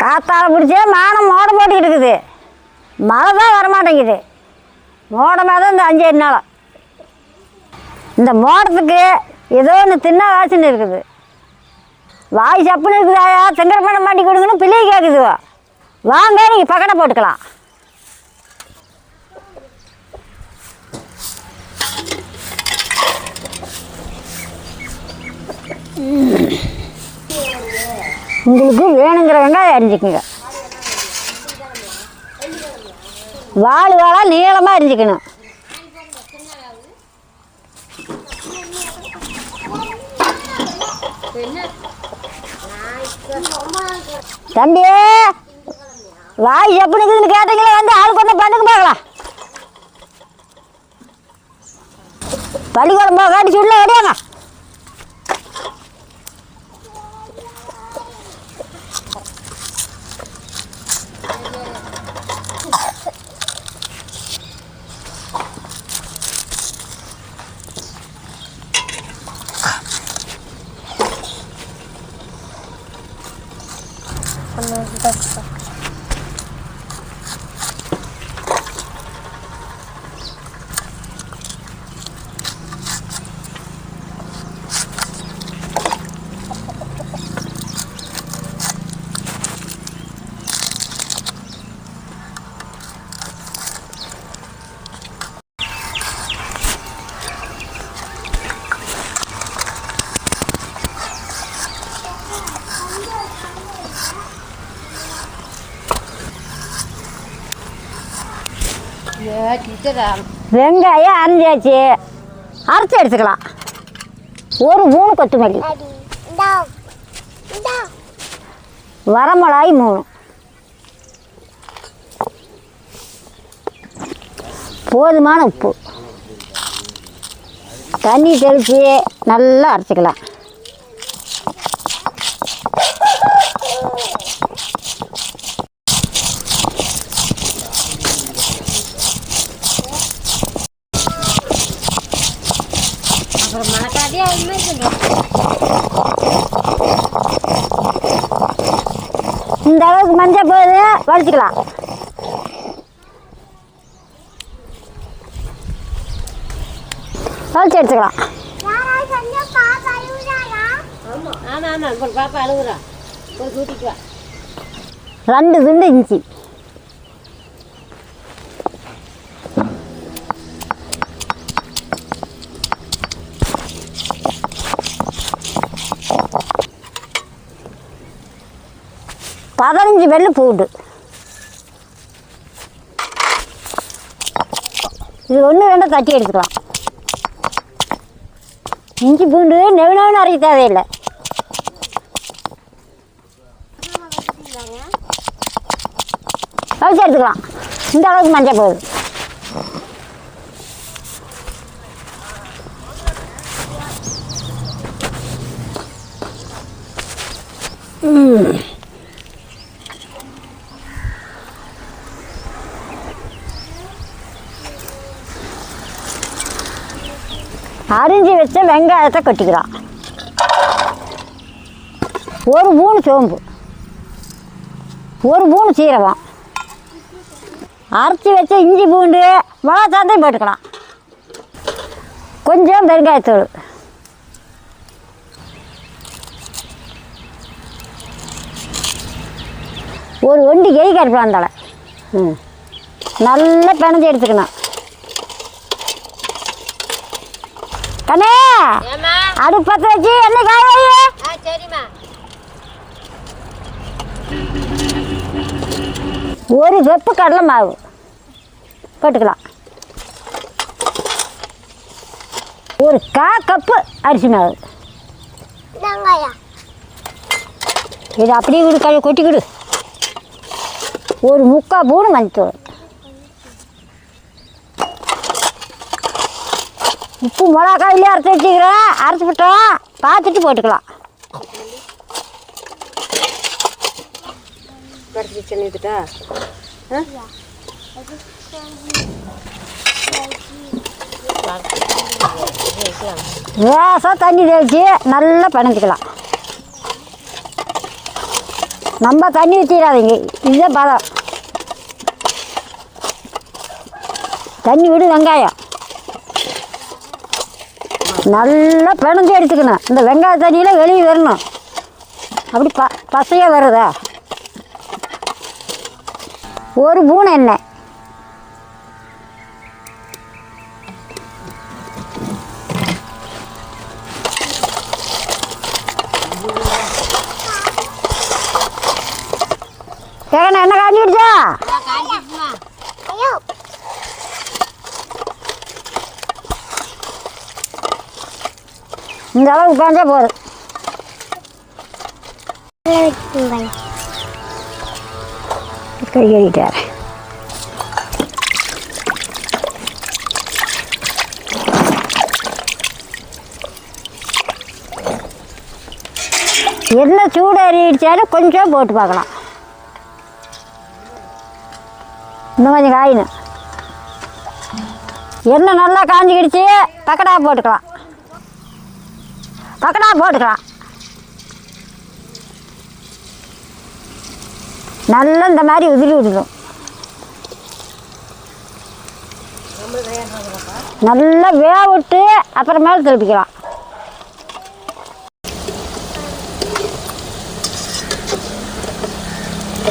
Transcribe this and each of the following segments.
காத்தால பிடிச்சே மானம் மோடம் போட்டுக்கிட்டு இருக்குது. மழை தான் வரமாட்டேங்குது. மோடமாக தான் இந்த 5-7 நாளாக. இந்த மோடத்துக்கு ஏதோ ஒன்று தின்ன வாசனை இருக்குது. வாய் சப்புன்னு இருக்குதாயா, திங்கர பண்ண மாட்டி கொடுங்கன்னு பிள்ளையை கேட்குதுவா. வாங்க நீங்கள் பக்கடை போட்டுக்கலாம். உங்களுக்கு வேணுங்கிற வெங்காயம் அரிஞ்சிக்குங்க. வாழை வாழாக நீளமாக அரிஞ்சிக்கணும். தம்பி வாய் எப்படிக்குதுன்னு கேட்டீங்களே, வந்து ஆளுக்கு ஒன்று பண்ணுங்க பார்க்கலாம். பள்ளிக்கூடம் போக காட்டி சுடல ஓடியாங்க. வெங்காயம் அரைஞ்சாச்சு, அரைச்சி எடுத்துக்கலாம். ஒரு 3 கொத்தமல்லி, வரமிளகாய் 3, போதுமான உப்பு, தண்ணி தெளித்து நல்லா அரைச்சிக்கலாம். இந்த அளவுக்கு மஞ்சள் போது வலிச்சுக்கலாம். வலிச்சு எடுத்துக்கலாம். பாப்பா அழுகுறா, 2 துண்டு இஞ்சி, பதினஞ்சு வெள்ளை பூண்டு. இது 1-2 தட்டி எடுத்துக்கலாம். இஞ்சி பூண்டு நெவுனு அரைக்க தேவையில்லை. வச்சு எடுத்துக்கலாம். இந்த அளவுக்கு மஞ்சள் போகுது. அரிஞ்சு வச்ச வெங்காயத்தை கொட்டிக்கலாம். ஒரு 3 சோம்பு, ஒரு 3 சீரகம், அரைச்சி வச்ச இஞ்சி பூண்டு மிளகாத்தையும் போட்டுக்கலாம். கொஞ்சம் பெருங்காயத்தூள், ஒரு 1 கை கருப்பிலாம் தலை நல்லா பிணைஞ்சி எடுத்துக்கணும். கண்ணே அடுப்பு பற்ற வச்சு என்ன காய வை. ஒரு கப்பு கடலை மாவு போட்டுக்கலாம். ஒரு 1/4 கப்பு அரிசி மாவு. இது அப்படியே கொடு, கொட்டிக்கிடு. ஒரு 3/4 ஸ்பூன் மஞ்சள், உப்பு மிளகாயிலே அரைச்சி வச்சுக்கிறேன். அரைச்சி விட்டோம் பார்த்துட்டு போட்டுக்கலாம். லேசாக தண்ணி தெளித்து நல்லா பிணைஞ்சிக்கலாம். நம்ம தண்ணி ஊற்றிடாதீங்க, இதுதான் பதம். தண்ணி விடு, வெங்காயம் நல்லா பிணைஞ்சு எடுத்துக்கணும். இந்த வெங்காய தண்ணியில் வெளியே வரணும். அப்படி பசையாக வருதா? ஒரு பூனை எண்ணெய், கேட்கண்ணா என்ன காஞ்சிடுச்சா? இந்த அளவுக்கு காஞ்சா போதும். கை கழிட்டார். என்ன சூடு அறிவிச்சாலும் கொஞ்சம் போட்டு பார்க்கலாம். இன்னும் கொஞ்சம் காயணும். எண்ணெய் நல்லா காஞ்சிக்கிடுச்சு, பக்கடா போட்டுக்கலாம். பக்கடா போட்டுக்கலாம். நல்லா இந்த மாதிரி உதிரி விடணும். நல்லா வேக விட்டு அப்புறமேல திருப்பிக்கலாம்.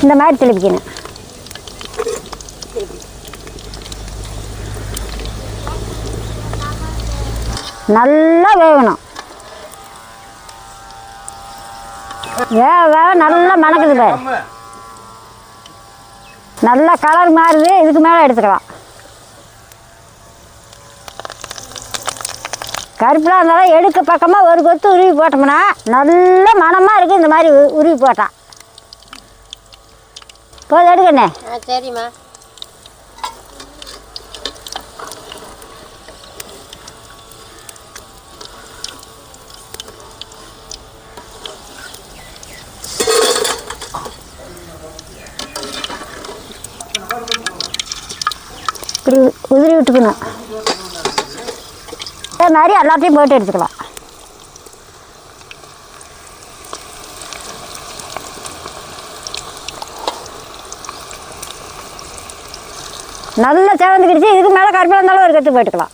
இந்த மாதிரி திருப்பிக்கணும். நல்லா வேகணும். வேக நல்லா மணக்குது பாரு. நல்லா கலர் மாறுது. இதுக்கு மேலே எடுத்துக்கலாம். கருப்பில் இருந்தாலும் எடுக்க பக்கமாக ஒரு கொத்து உருவி போட்டோம்னா நல்ல மணமாக இருக்குது. இந்த மாதிரி உருவி போட்டான் போதும். எடுக்கண்ணே. சரிம்மா. இப்படி உதிரி விட்டுக்கணும். அதே மாதிரி எல்லாத்தையும் போட்டு எடுத்துக்கலாம். நல்லா சேவந்துக்கிடுச்சு. இதுக்கு மேலே கருப்பில் இருந்தாலும் ஒரு கட்டு போட்டுக்கலாம்.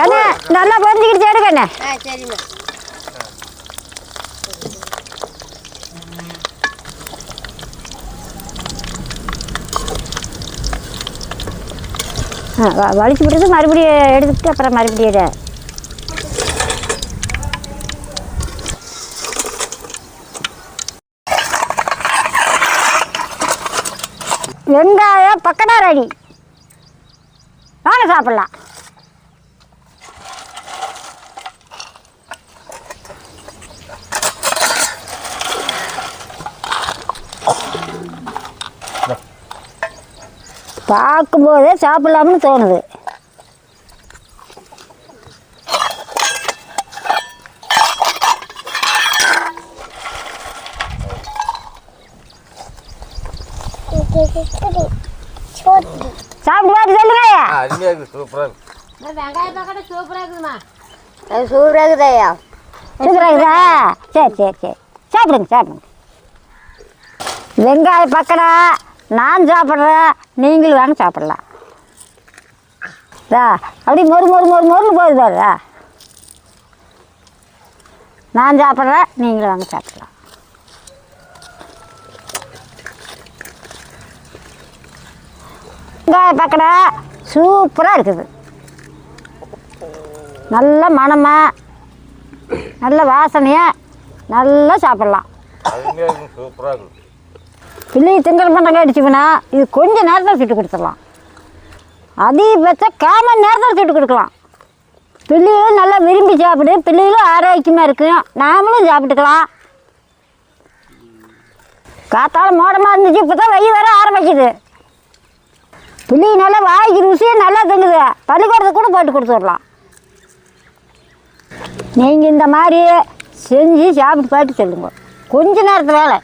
கண்ணே நல்லா பொரிஞ்சிக்கிடுச்சு. எடுக்கண்ணே. சரிம்மா. வலிச்சு விட்டுட்டு மறுபடியும் எடுத்துக்கிட்டு அப்புறம் மறுபடியும் வெங்காயம் பக்கடா ரெடி. வாங்க சாப்பிட்லாம். பார்க்கும்போதே சாப்பிடலாம்னு தோணுது. சாப்பிட்டு பார்த்து சொல்லுங்க. சூப்பராக இருக்கு. வெங்காய பக்கடா சூப்பராக இருக்குதுமா. அது சூப்பராக இருக்குதாயா? சூப்பராக இருக்குதா? சரி சரி சரி, சாப்பிடுங்க சாப்பிடுங்க. வெங்காய பக்கடா நான் சாப்பிட்றேன், நீங்களும் வாங்க சாப்பிட்லாம். அப்படி மொறு மொறு மொறு மொறுன்னு போகுது பாருதா. நான் சாப்பிட்றேன், நீங்களும் வாங்க சாப்பிட்லாம். வெங்காய பக்கடா சூப்பராக இருக்குது. நல்ல மணமாக நல்ல வாசனையாக நல்லா சாப்பிட்லாம். சூப்பராக இருக்குது. பிள்ளை திங்கள் பண்ணங்க அடிச்சுக்கனா இது கொஞ்சம் நேரத்தில் சுட்டு கொடுத்துடலாம். அதிகபட்சம் 1/4 மணி நேரத்தில் சுட்டு கொடுக்கலாம். பிள்ளைகளும் நல்லா விரும்பி சாப்பிடு. பிள்ளைகளும் ஆரோக்கியமாக இருக்கும், நாமளும் சாப்பிட்டுக்கலாம். காத்தால மோடமாக இருந்துச்சு, இப்போ தான் வெயில் வர ஆரம்பிக்குது. பிள்ளை நல்லா வாய்க்கு ருசியாக நல்லா தங்குது. பள்ளிக்கூடத்துக்கு கூட போட்டு கொடுத்துடலாம். நீங்கள் இந்த மாதிரி செஞ்சு சாப்பிட்டு பாட்டு சொல்லுங்க. கொஞ்ச நேரத்து வேலை.